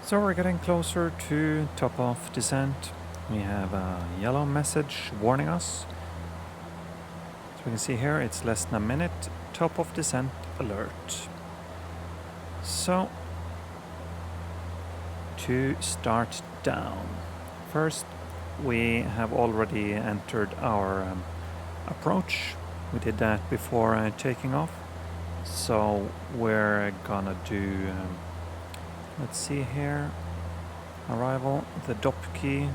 So we're getting closer to top of descent. We have a yellow message warning us. As we can see here, it's less than a minute. Top of descent alert. So, to start down. First, we have already entered our approach. We did that before taking off. So we're gonna do, let's see here, arrival, the DOP key,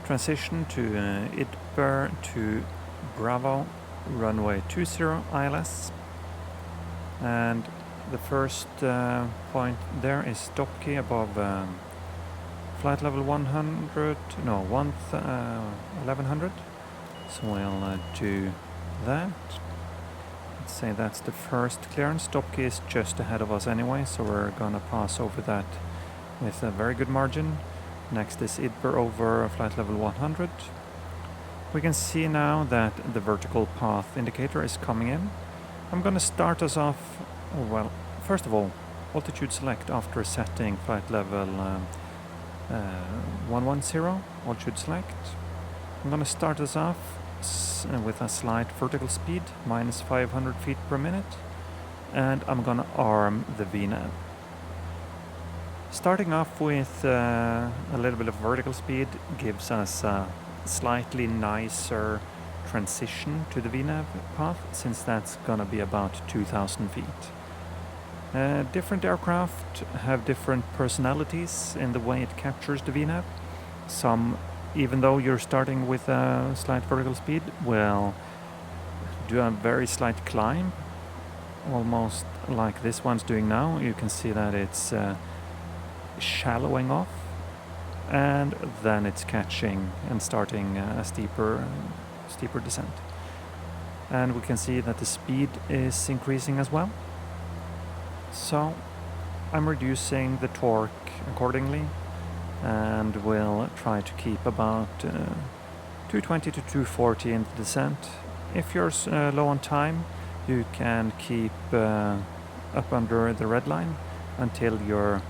transition to IDBER to Bravo, runway 20 ILS. And the first point there is DOP key above flight level 1100. So we'll do that. Let's say that's the first clearance. Stop key is just ahead of us anyway, so we're gonna pass over that with a very good margin. Next is IDBER over flight level 100. We can see now that the vertical path indicator is coming in. I'm gonna start us off, well, first of all, altitude select after setting flight level 110, altitude select. I'm gonna start us off with a slight vertical speed, minus 500 feet per minute, and I'm gonna arm the VNAV. Starting off with a little bit of vertical speed gives us a slightly nicer transition to the VNAV path, since that's gonna be about 2,000 feet. Different aircraft have different personalities in the way it captures the VNAV. Some, even though you're starting with a slight vertical speed, will do a very slight climb, almost like this one's doing now. You can see that it's shallowing off, and then it's catching and starting a steeper descent. And we can see that the speed is increasing as well. So I'm reducing the torque accordingly, and we'll try to keep about 220 to 240 in the descent. If you're low on time, you can keep up under the red line until you're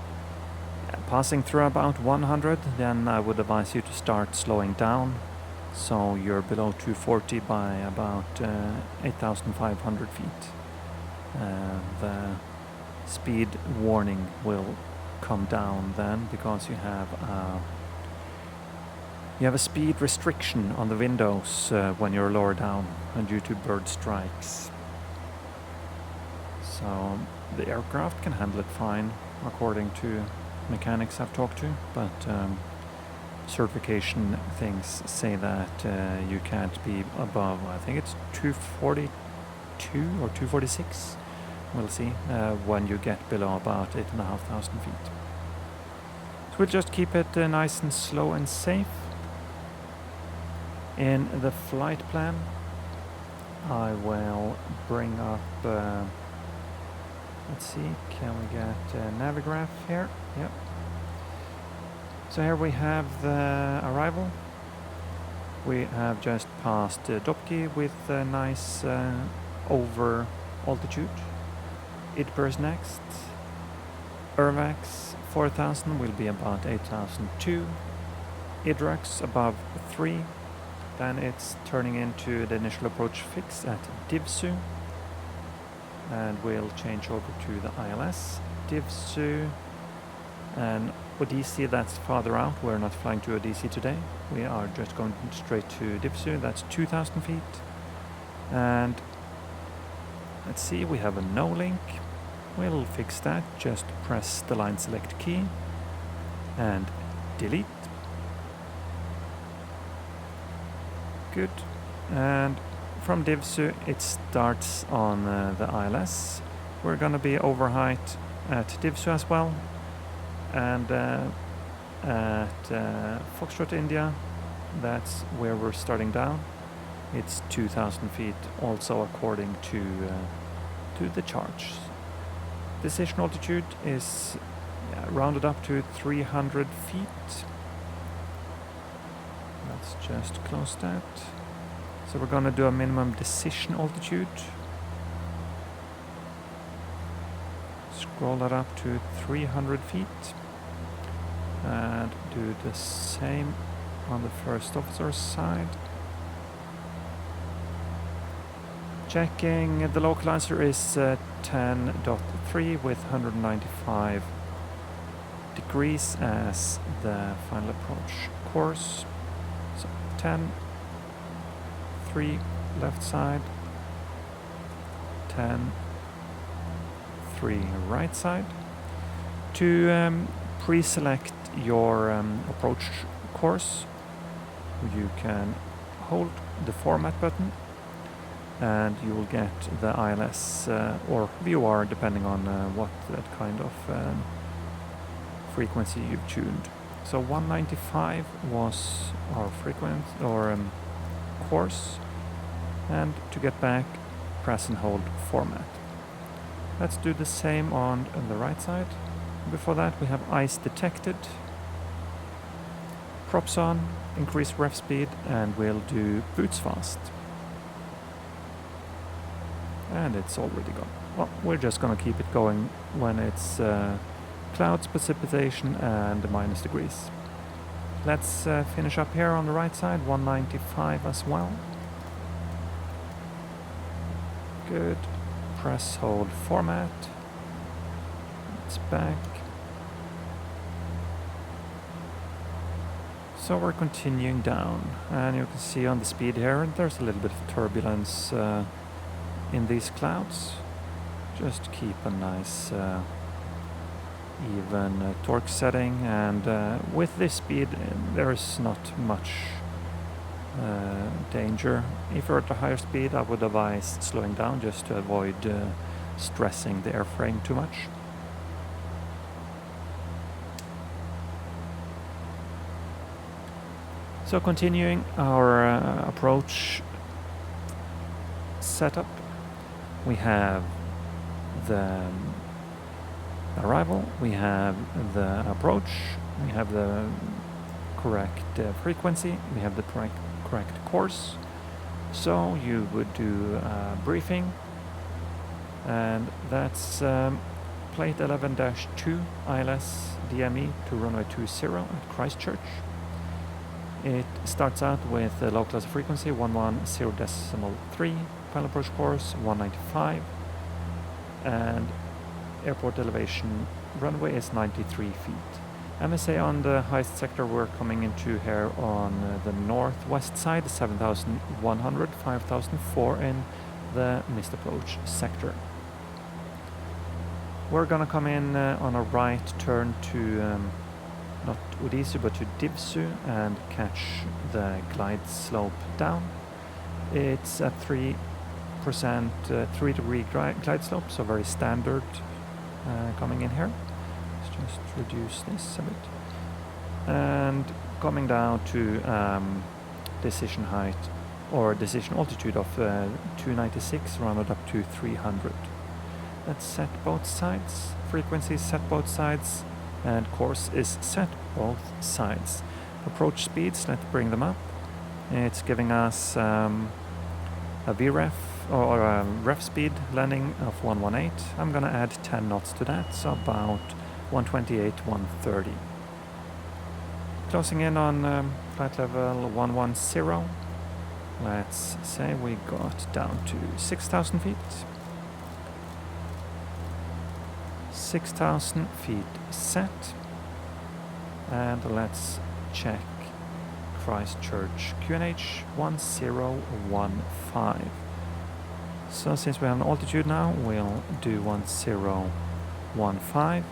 passing through about 100. Then I would advise you to start slowing down, so you're below 240 by about 8,500 feet. The speed warning will come down then, because you have a speed restriction on the windows when you're lower down, and due to bird strikes. So the aircraft can handle it fine, according to mechanics I've talked to, but certification things say that you can't be above, I think it's 242 or 246. We'll see when you get below about 8,500 feet. So we'll just keep it nice and slow and safe. In the flight plan, I will bring up, let's see, can we get Navigraph here? Yep. So here we have the arrival. We have just passed Dopke with a nice over altitude. IDBER's next. Irvax 4000 will be about 8,002. IDRAX above 3. Then it's turning into the initial approach fix at Divsu. And we'll change over to the ILS. Divsu and Odyssey, that's farther out. We're not flying to Odyssey today. We are just going straight to Divsu. That's 2,000 feet. And let's see, we have a no link. We'll fix that. Just press the line select key and delete. Good. And from Divsu it starts on the ILS. We're gonna be over height at Divsu as well. And at Foxtrot India, that's where we're starting down. It's 2,000 feet, also according to the charts. Decision altitude is rounded up to 300 feet. Let's just close that. So we're going to do a minimum decision altitude. Scroll that up to 300 feet. and do the same on the first officer's side. Checking the localizer is 10.3 with 195 degrees as the final approach course. So 10, 3 left side, 10, 3 right side. To pre-select your approach course, you can hold the format button and you will get the ILS or VOR depending on what that kind of frequency you've tuned. So 195 was our frequency or course, and to get back, press and hold format. Let's do the same on the right side. Before that we have ice detected, props on, increase ref speed, and we'll do boots fast. And it's already gone. Well, we're just gonna keep it going when it's clouds, precipitation, and minus degrees. Let's finish up here on the right side, 195 as well. Good. Press, hold, format. It's back. So we're continuing down, and you can see on the speed here, there's a little bit of turbulence in these clouds. Just keep a nice even torque setting, and with this speed there is not much danger. If you're at a higher speed, I would advise slowing down just to avoid stressing the airframe too much. So continuing our approach setup, we have the arrival, we have the approach, we have the correct frequency, we have the correct course. So you would do a briefing, and that's plate 11-2 ILS DME to runway 20 at Christchurch. It starts out with the localizer frequency 110.3, final approach course 195, and airport elevation runway is 93 feet. MSA on the highest sector we're coming into here on the northwest side, 7,100, 5,004 in the missed approach sector. We're gonna come in on a right turn to not Udisu but to Divsu and catch the glide slope down. It's a 3% 3-degree glide slope, so very standard coming in here. Let's just reduce this a bit. And coming down to decision height or decision altitude of 296 rounded up to 300. Let's set both sides. Frequency is set both sides, and course is set both sides. Approach speeds, let's bring them up. It's giving us a VREF or a ref speed landing of 118. I'm gonna add 10 knots to that, so about 128, 130. Closing in on flight level 110. Let's say we got down to 6,000 feet. 6,000 feet set, and let's check Christchurch QNH 1015. So since we have an altitude now, we'll do 1015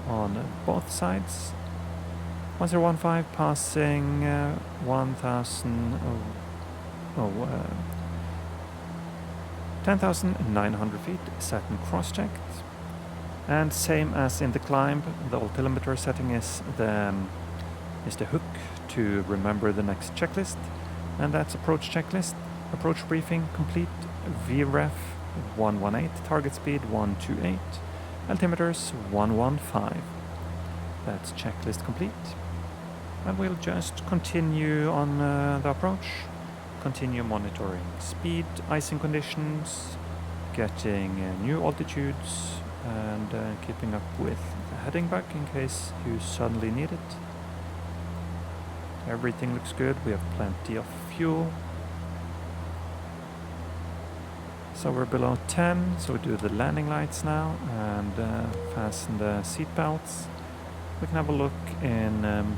on both sides. 1015 passing 10,900 feet, set and cross-checked. And same as in the climb, the altimeter setting is the hook to remember the next checklist, and that's approach checklist. Approach briefing complete, VREF 118, target speed 128, altimeters 115. That's checklist complete. And we'll just continue on the approach, continue monitoring speed, icing conditions, getting new altitudes, and keeping up with the heading back in case you suddenly need it. Everything looks good, we have plenty of fuel. So we're below 10, so we do the landing lights now and fasten the seat belts. We can have a look in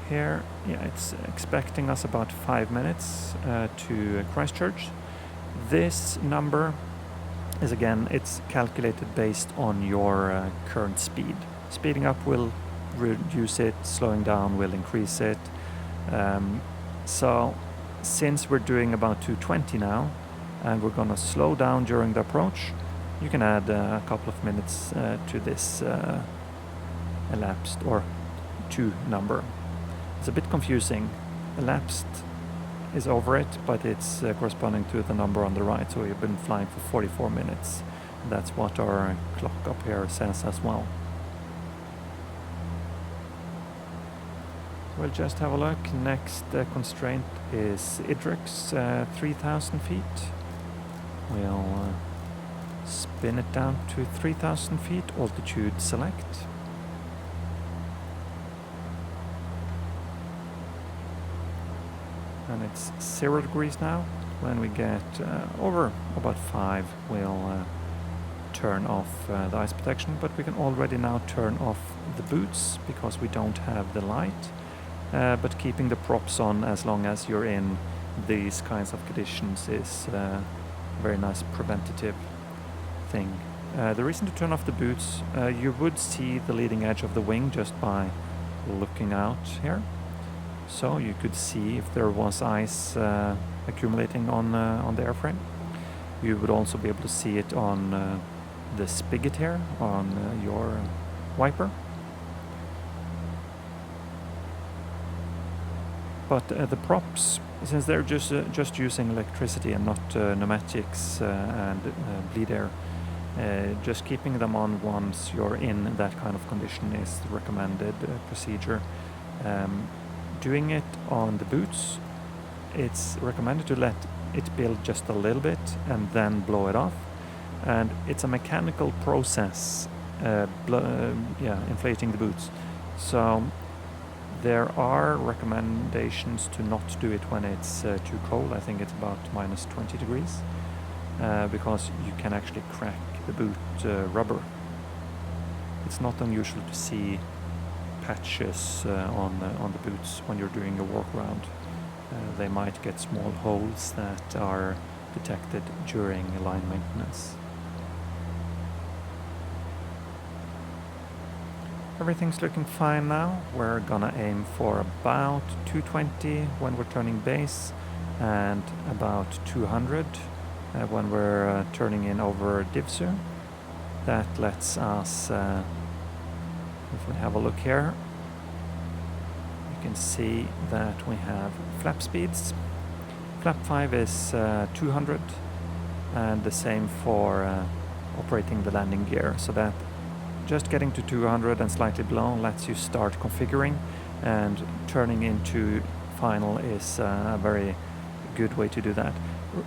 here. Yeah, it's expecting us about 5 minutes to Christchurch. This number is, again, it's calculated based on your current speed. Speeding up will reduce it, slowing down will increase it. So since we're doing about 220 now and we're gonna slow down during the approach, you can add a couple of minutes to this elapsed or 2 number. It's a bit confusing. Elapsed is over it, but it's corresponding to the number on the right, so we've been flying for 44 minutes. That's what our clock up here says as well. We'll just have a look. Next constraint is Idrix, 3000 feet. We'll spin it down to 3000 feet, altitude select. And it's 0 degrees now. When we get over about 5, we'll turn off the ice protection, but we can already now turn off the boots because we don't have the light. But keeping the props on as long as you're in these kinds of conditions is a very nice preventative thing. The reason to turn off the boots, you would see the leading edge of the wing just by looking out here. So you could see if there was ice accumulating on the airframe. You would also be able to see it on the spigot here on your wiper. But the props, since they're just using electricity and not pneumatics and bleed air, just keeping them on once you're in that kind of condition is the recommended procedure. Doing it on the boots, it's recommended to let it build just a little bit and then blow it off. And it's a mechanical process, inflating the boots. So there are recommendations to not do it when it's too cold. I think it's about minus 20 degrees, because you can actually crack the boot rubber. It's not unusual to see patches on the boots when you're doing a walk around. They might get small holes that are detected during line maintenance. Everything's looking fine now. We're gonna aim for about 220 when we're turning base and about 200 when we're turning in over Divsu. That lets us, if we have a look here, you can see that we have flap speeds. Flap 5 is 200 and the same for operating the landing gear, so that just getting to 200 and slightly below lets you start configuring, and turning into final is a very good way to do that.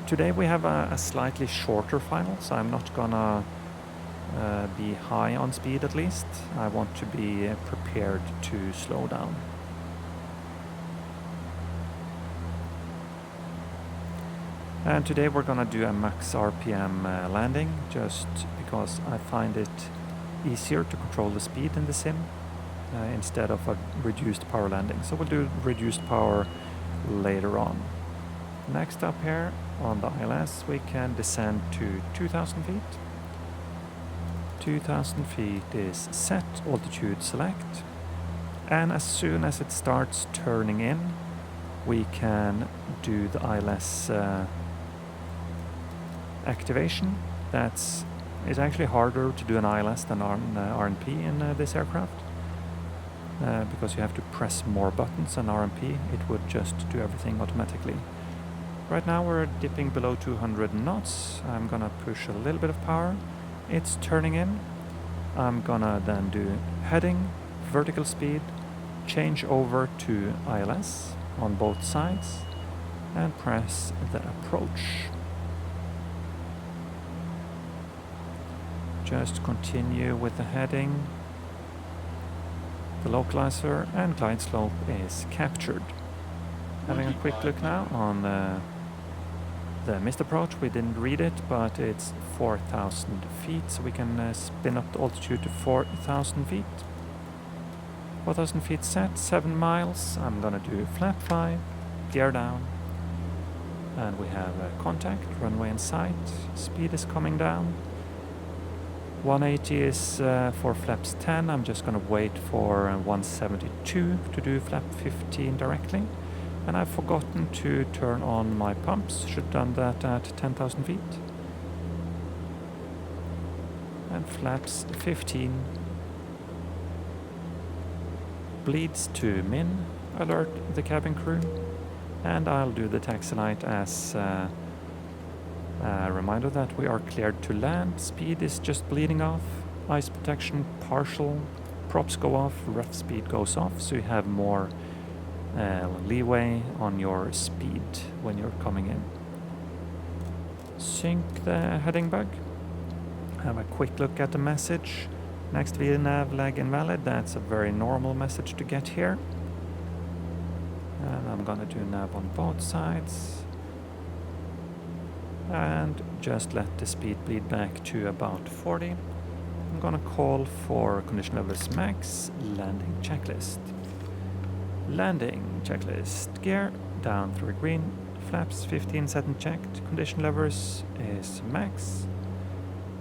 Today we have a slightly shorter final, so I'm not gonna be high on speed at least. I want to be prepared to slow down. And today we're gonna do a max RPM landing, just because I find it easier to control the speed in the sim instead of a reduced power landing. So we'll do reduced power later on. Next up here on the ILS we can descend to 2000 feet. 2000 feet is set, altitude select, and as soon as it starts turning in we can do the ILS activation. It's actually harder to do an ILS than on RNP in this aircraft because you have to press more buttons. On RNP it would just do everything automatically. Right now we're dipping below 200 knots. I'm gonna push a little bit of power. It's turning in. I'm gonna then do heading, vertical speed, change over to ILS on both sides and press the approach. Just continue with the heading. The localizer and glide slope is captured. Having a quick look now on the missed approach. We didn't read it, but it's 4,000 feet, so we can spin up the altitude to 4,000 feet. 4,000 feet set, 7 miles. I'm gonna do flap 5, gear down, and we have contact, runway in sight. Speed is coming down. 180 is for flaps 10. I'm just gonna wait for 172 to do flap 15 directly. And I've forgotten to turn on my pumps. Should have done that at 10,000 feet. And flaps 15. Bleeds to min. Alert the cabin crew. And I'll do the taxi light as a reminder that we are cleared to land. Speed is just bleeding off. Ice protection partial. Props go off. Rough speed goes off. So you have more leeway on your speed when you're coming in. Sync the heading bug. Have a quick look at the message. Next VNAV lag invalid. That's a very normal message to get here. And I'm gonna do nav on both sides. And just let the speed bleed back to about 40. I'm gonna call for condition levels max, landing checklist. Landing checklist. Gear down through green. Flaps 15 set and checked. Condition levers is max.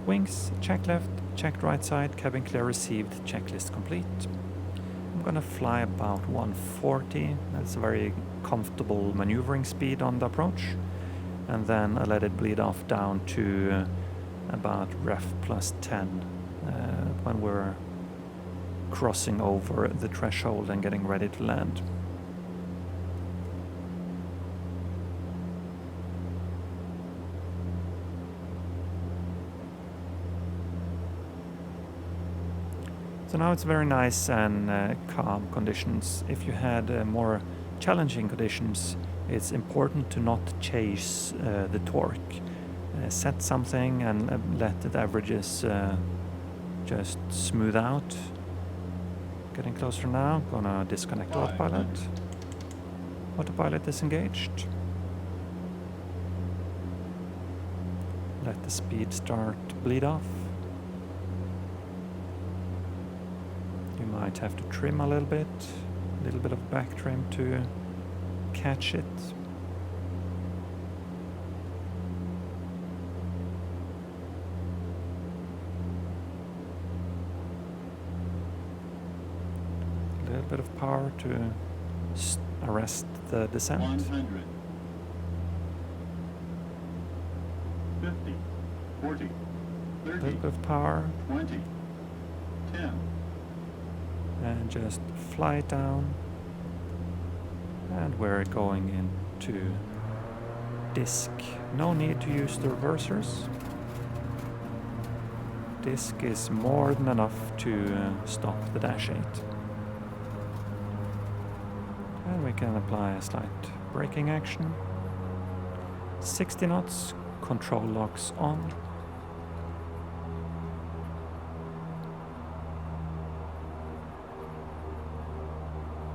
Wings check left, checked right side. Cabin clear received. Checklist complete. I'm gonna fly about 140. That's a very comfortable maneuvering speed on the approach. And then I let it bleed off down to about ref plus 10 when we're crossing over the threshold and getting ready to land. So now it's very nice and calm conditions. If you had more challenging conditions, it's important to not chase the torque. Set something and let the averages just smooth out. Getting closer now. Gonna disconnect autopilot. Autopilot disengaged. Let the speed start to bleed off. You might have to trim a little bit of back trim to catch it. A little bit of power to arrest the descent. 100. 50. 40. 30. A little bit of power. 20. 10. And just fly it down. And we're going into disc. No need to use the reversers. Disc is more than enough to stop the dash 8. And we can apply a slight braking action. 60 knots, control locks on.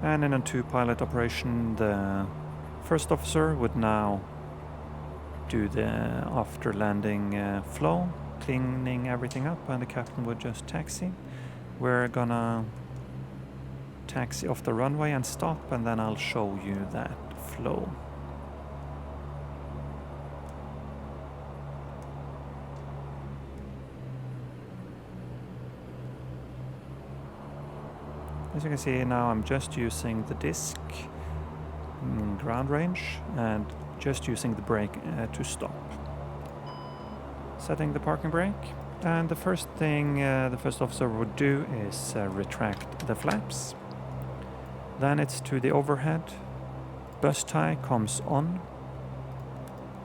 And in a two-pilot operation, the first officer would now do the after-landing flow, cleaning everything up, and the captain would just taxi. We're gonna taxi off the runway and stop, and then I'll show you that flow. As you can see now, I'm just using the disc in ground range and just using the brake to stop. Setting the parking brake, and the first thing the first officer would do is retract the flaps. Then it's to the overhead. Bus tie comes on.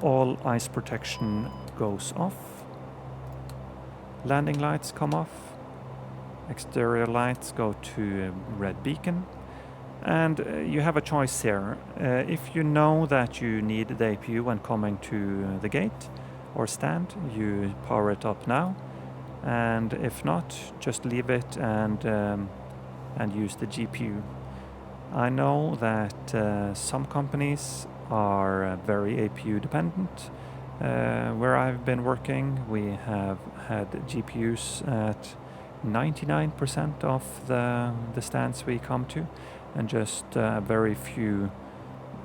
All ice protection goes off. Landing lights come off. Exterior lights go to red beacon. And you have a choice here. If you know that you need the APU when coming to the gate or stand, you power it up now. and if not, just leave it and use the GPU. I know that some companies are very APU dependent. Where I've been working, we have had GPUs at 99% of the stands we come to, and just very few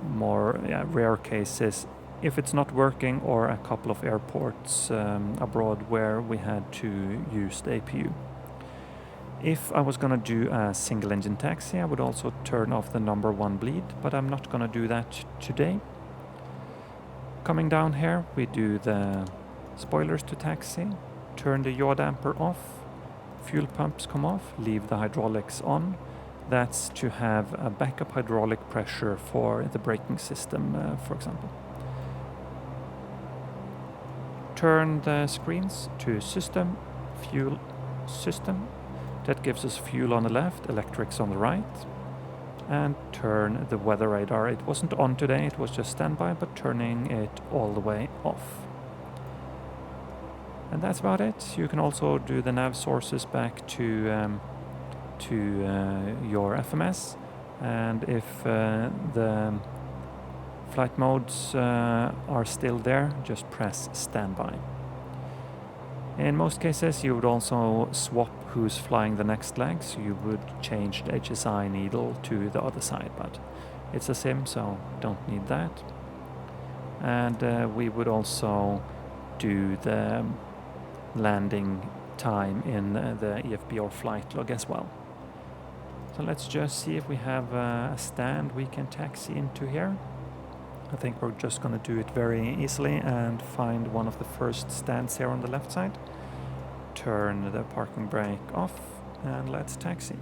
more rare cases if it's not working, or a couple of airports abroad where we had to use the APU. If I was gonna do a single engine taxi, I would also turn off the number 1 bleed, but I'm not gonna do that today. Coming down here, we do the spoilers to taxi, turn the yaw damper off, fuel pumps come off, leave the hydraulics on. That's to have a backup hydraulic pressure for the braking system, for example. Turn the screens to system, fuel, system. That gives us fuel on the left, electrics on the right. And turn the weather radar. It wasn't on today, it was just standby, but turning it all the way off. And that's about it. You can also do the nav sources back to your FMS, and if the flight modes are still there, just press standby. In most cases you would also swap who's flying the next leg, so you would change the HSI needle to the other side, but it's a sim, so don't need that. And we would also do the landing time in the EFB or flight log as well. So let's just see if we have a stand we can taxi into here. I think we're just going to do it very easily and find one of the first stands here on the left side. Turn the parking brake off and let's taxi.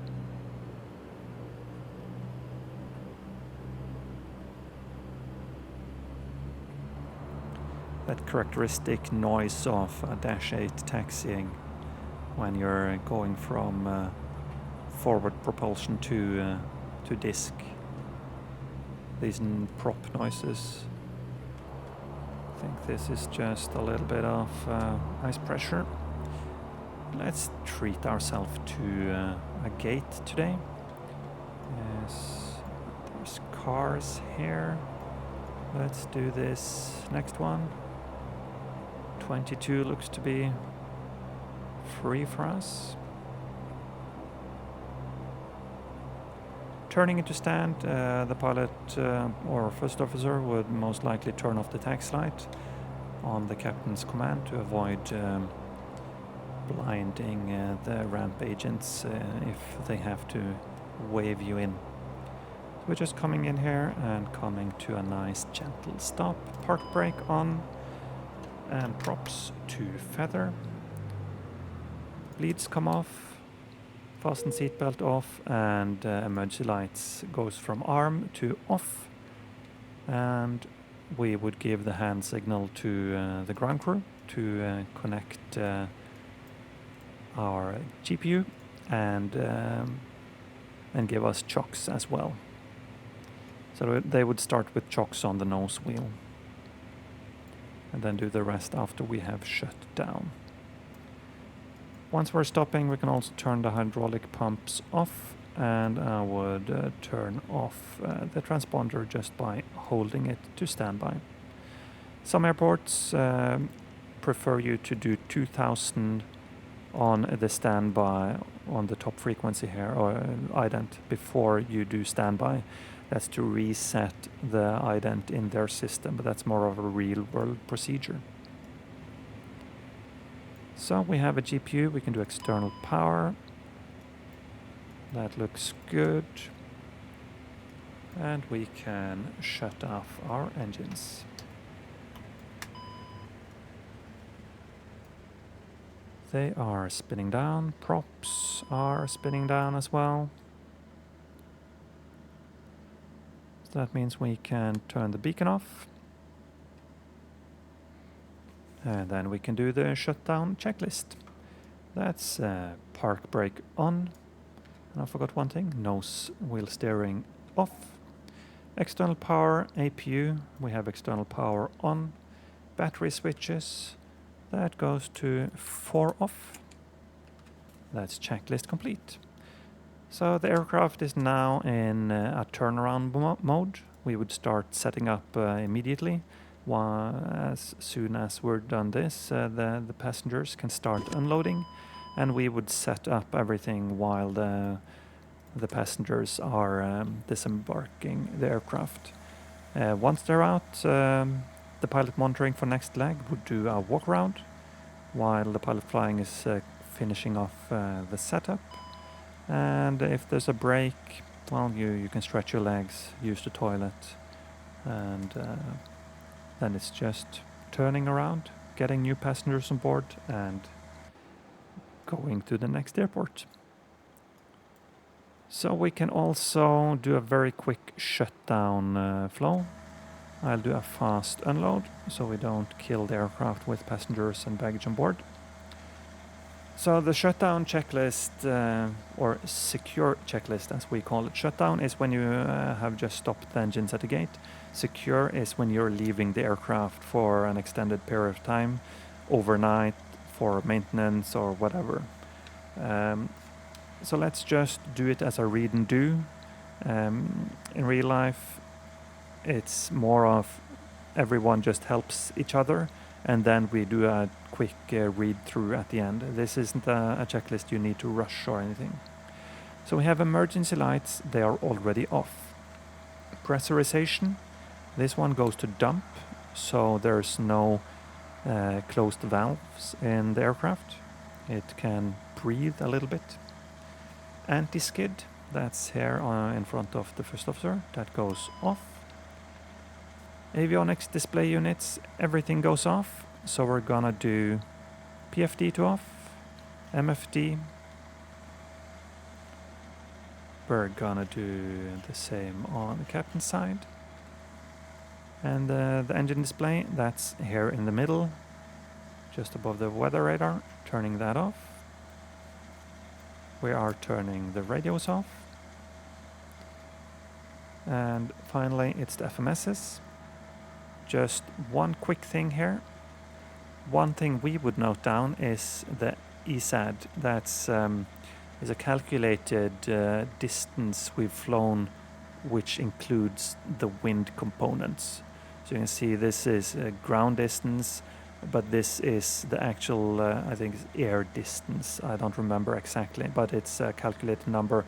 That characteristic noise of a Dash 8 taxiing when you're going from forward propulsion to disc. These prop noises. I think this is just a little bit of ice pressure. Let's treat ourselves to a gate today. Yes, there's cars here. Let's do this next one. 22 looks to be free for us. Turning into stand, the pilot or first officer would most likely turn off the taxi light on the captain's command to avoid blinding the ramp agents if they have to wave you in. So we're just coming in here and coming to a nice gentle stop. Park brake on and props to feather. Bleeds come off. Fasten seatbelt off, and emergency lights goes from arm to off, and we would give the hand signal to the ground crew to connect our GPU and give us chocks as well. So they would start with chocks on the nose wheel and then do the rest after we have shut down. Once we're stopping, we can also turn the hydraulic pumps off, and I would turn off the transponder just by holding it to standby. Some airports prefer you to do 2000 on the standby on the top frequency here, or ident, before you do standby. That's to reset the ident in their system, but that's more of a real-world procedure. So we have a GPU, we can do external power. That looks good. And we can shut off our engines. They are spinning down, props are spinning down as well. So that means we can turn the beacon off. And then we can do the shutdown checklist. That's park brake on. And I forgot one thing, nose wheel steering off. External power, APU, we have external power on. Battery switches, that goes to 4 off. That's checklist complete. So the aircraft is now in a turnaround mode. We would start setting up immediately. As soon as we're done this, the passengers can start unloading, and we would set up everything while the passengers are disembarking the aircraft. Once they're out, the pilot monitoring for next leg would do a walk around, while the pilot flying is finishing off the setup. And if there's a break, well, you can stretch your legs, use the toilet, and then it's just turning around, getting new passengers on board, and going to the next airport. So we can also do a very quick shutdown flow. I'll do a fast unload so we don't kill the aircraft with passengers and baggage on board. So the shutdown checklist, or secure checklist as we call it. Shutdown is when you have just stopped the engines at the gate. Secure is when you're leaving the aircraft for an extended period of time, overnight, for maintenance or whatever. So let's just do it as a read and do. In real life, it's more of everyone just helps each other, and then we do a quick read through at the end. This isn't a checklist you need to rush or anything. So we have emergency lights, they are already off. Pressurization, this one goes to dump, so there's no closed valves in the aircraft. It can breathe a little bit. Anti-skid, that's here in front of the first officer, that goes off. Avionics display units, everything goes off, so we're gonna do PFD to off, MFD. We're gonna do the same on the captain's side. And the engine display, that's here in the middle, just above the weather radar, turning that off. We are turning the radios off. And finally, it's the FMSs. Just one quick thing here. One thing we would note down is the ESAD. That's is a calculated distance we've flown, which includes the wind components. So you can see this is ground distance, but this is the actual, I think, air distance. I don't remember exactly, but it's a calculated number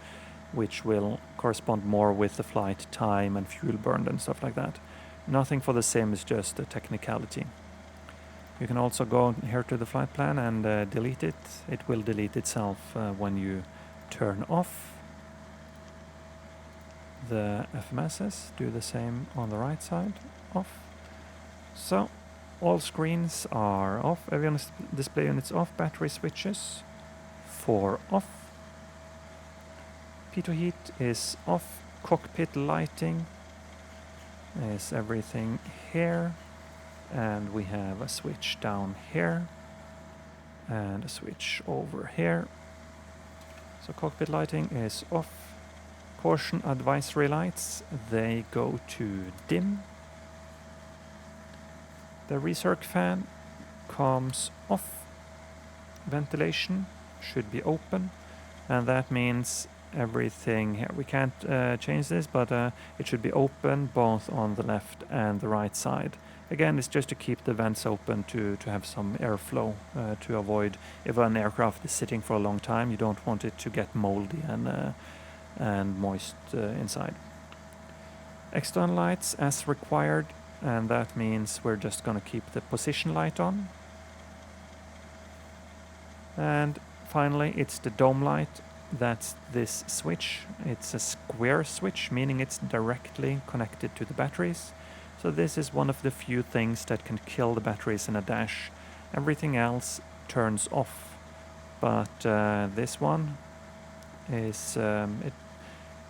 which will correspond more with the flight time and fuel burned and stuff like that. Nothing for the sim, is just a technicality. You can also go here to the flight plan and delete it. It will delete itself when you turn off the FMSs. Do the same on the right side, off. So all screens are off, avionics display units off, battery switches 4 off. Pitot heat is off, cockpit lighting is everything here, and we have a switch down here and a switch over here. So cockpit lighting is off. Caution advisory lights, they go to dim. The recirc fan comes off. Ventilation should be open, and that means everything here. We can't change this, but it should be open both on the left and the right side. Again, it's just to keep the vents open to have some airflow to avoid, if an aircraft is sitting for a long time, you don't want it to get moldy and moist inside. External lights as required, and that means we're just going to keep the position light on. And finally, it's the dome light. That's this switch. It's a square switch, meaning it's directly connected to the batteries. So this is one of the few things that can kill the batteries in a dash. Everything else turns off, but this one is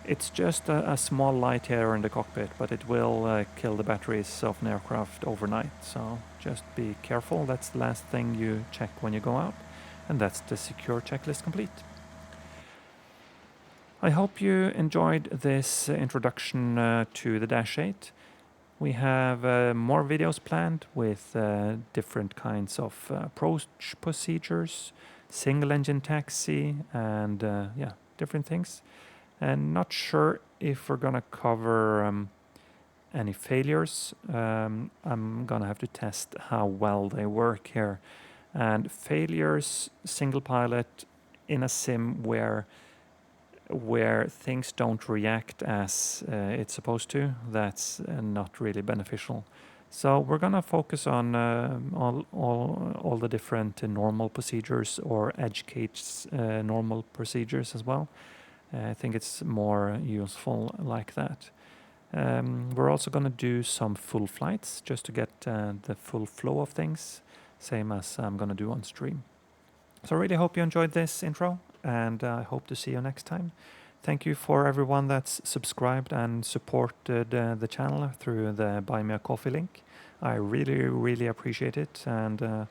it's just a small light here in the cockpit, but it will kill the batteries of an aircraft overnight. So just be careful. That's the last thing you check when you go out, and that's the secure checklist complete. I hope you enjoyed this introduction to the Dash 8. We have more videos planned with different kinds of approach procedures, single engine taxi, and yeah, different things. And not sure if we're gonna cover any failures. I'm gonna have to test how well they work here. And failures, single pilot in a sim where things don't react as it's supposed to, that's not really beneficial. So we're gonna focus on all the different normal procedures or edge case normal procedures as well. I think it's more useful like that. We're also gonna do some full flights just to get the full flow of things, same as I'm gonna do on stream. So I really hope you enjoyed this intro, and I hope to see you next time. Thank you for everyone that's subscribed and supported the channel through the Buy Me a Coffee link. I really appreciate it, and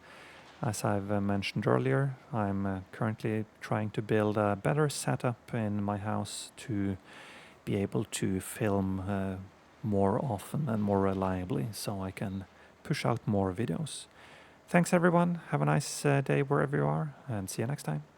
as I've mentioned earlier, I'm currently trying to build a better setup in my house to be able to film more often and more reliably, so I can push out more videos. Thanks everyone, have a nice day wherever you are, and see you next time.